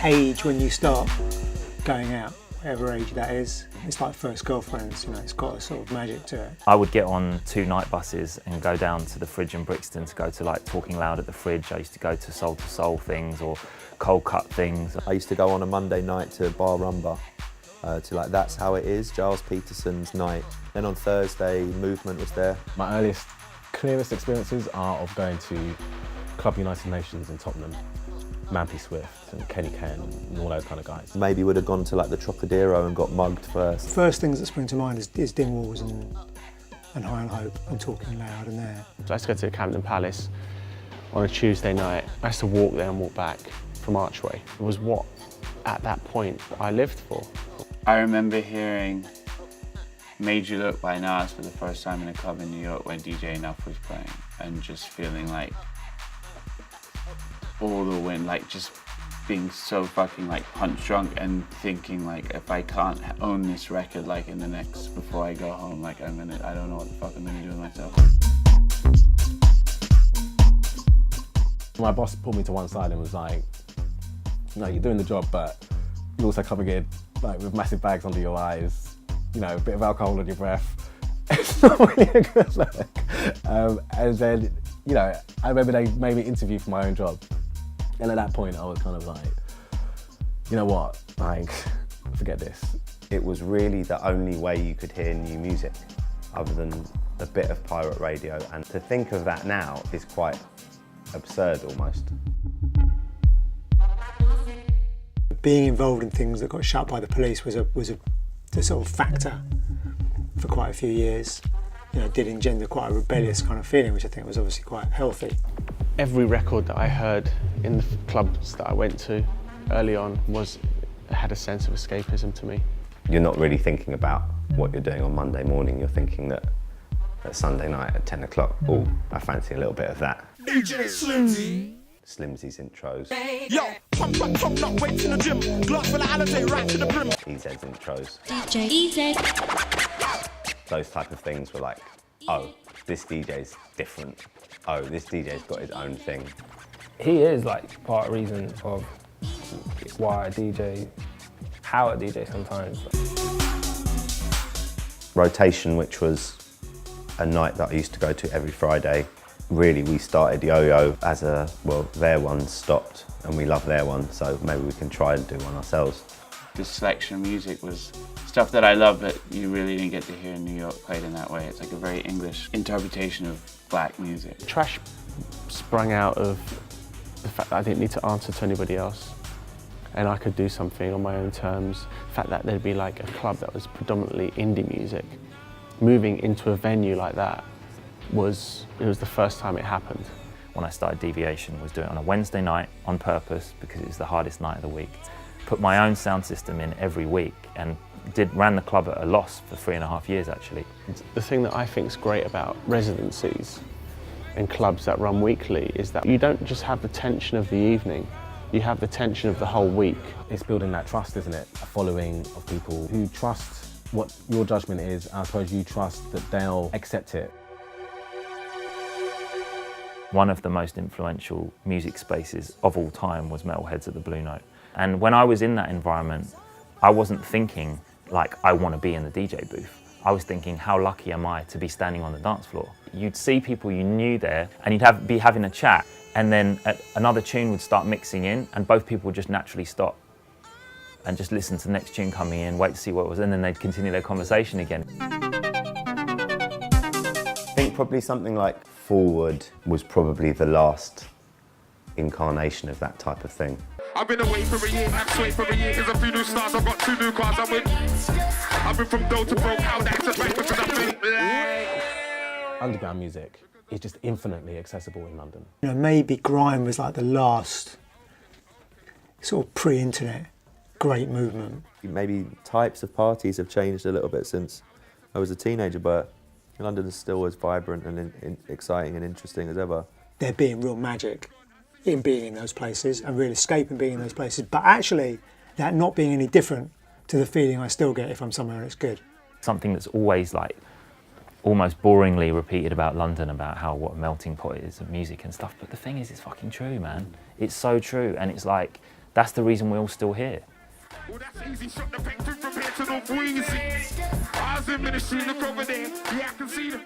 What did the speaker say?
age when you start going out, whatever age that is. It's like first girlfriends, you know, it's got a sort of magic to it. I would get on 2 night buses and go down to the Fridge in Brixton to go to like Talking Loud at the Fridge. I used to go to Soul things or Cold Cut things. I used to go on a Monday night to Bar Rumba, to like That's How It Is, Giles Peterson's night. Then on Thursday, Movement was there. My earliest, clearest experiences are of going to Club United Nations in Tottenham, Mampy Swift and Kenny Ken and all those kind of guys. Maybe would have gone to like the Trocadero and got mugged first. First things that spring to mind is Dingwalls and High on Hope and Talking Loud and there. So I used to go to Camden Palace on a Tuesday night. I used to walk there and walk back from Archway. It was what, at that point, I lived for. I remember hearing Made You Look by Nas for the first time in a club in New York when DJ Enough was playing, and just feeling like all the wind, like just being so fucking like punch drunk and thinking like if I can't own this record like in the next, before I go home, like I don't know what the fuck I'm gonna do with myself. My boss pulled me to one side and was like, no, you're doing the job, but you're also coming in like with massive bags under your eyes, you know, a bit of alcohol on your breath. It's not really a good look. And then, you know, I remember they made me interview for my own job. And at that point, I was kind of like, you know what, like, forget this. It was really the only way you could hear new music, other than a bit of pirate radio. And to think of that now is quite absurd almost. Being involved in things that got shut by the police was a sort of factor for quite a few years. You know, it did engender quite a rebellious kind of feeling, which I think was obviously quite healthy. Every record that I heard in the clubs that I went to early on had a sense of escapism to me. You're not really thinking about what you're doing on Monday morning, you're thinking that Sunday night at 10 o'clock, oh, I fancy a little bit of that. DJ Slimzy. Slimzy's intros. Yo, pump, not wait in the gym. Glass full of Alizé right to the brim. EZ's intros. DJ EZ. Those type of things were like, oh, this DJ's different. Oh, this DJ's got his own thing. He is like part of the reason of why I DJ, how I DJ sometimes. Rotation, which was a night that I used to go to every Friday. Really, we started Yo-Yo as their one stopped and we love their one, so maybe we can try and do one ourselves. This selection of music was stuff that I love that you really didn't get to hear in New York played in that way. It's like a very English interpretation of black music. Trash sprung out of the fact that I didn't need to answer to anybody else and I could do something on my own terms. The fact that there'd be like a club that was predominantly indie music. Moving into a venue like that was the first time it happened. When I started Deviation, was doing it on a Wednesday night on purpose because it was the hardest night of the week. Put my own sound system in every week and ran the club at a loss for 3.5 years actually. The thing that I think is great about residencies and clubs that run weekly is that you don't just have the tension of the evening, you have the tension of the whole week. It's building that trust, isn't it? A following of people who trust what your judgment is, and I suppose you trust that they'll accept it. One of the most influential music spaces of all time was Metalheadz at the Blue Note. And when I was in that environment, I wasn't thinking like I want to be in the DJ booth. I was thinking, how lucky am I to be standing on the dance floor? You'd see people you knew there and you'd be having a chat, and then another tune would start mixing in and both people would just naturally stop and just listen to the next tune coming in, wait to see what it was, and then they'd continue their conversation again. I think probably something like Forward was probably the last incarnation of that type of thing. I've been away for a year, I've swayed for a year. Here's a few new stars, I've got 2 new cars, I'm with. I've been from dough to broke, how that's a right because I've been. Underground music is just infinitely accessible in London. You know, maybe grime was like the last sort of pre-internet great movement. Maybe types of parties have changed a little bit since I was a teenager, but London is still as vibrant and exciting and interesting as ever. There being real magic in being in those places and real escape in being in those places, but actually that not being any different to the feeling I still get if I'm somewhere and it's good. Something that's always like almost boringly repeated about London, about what a melting pot it is of music and stuff, but the thing is, it's fucking true, man. It's so true, and it's like That's the reason we're all still here. Well, that's easy. Shot the paint from here to North Wheezy. I was in ministry, look over there. Yeah, I can see them.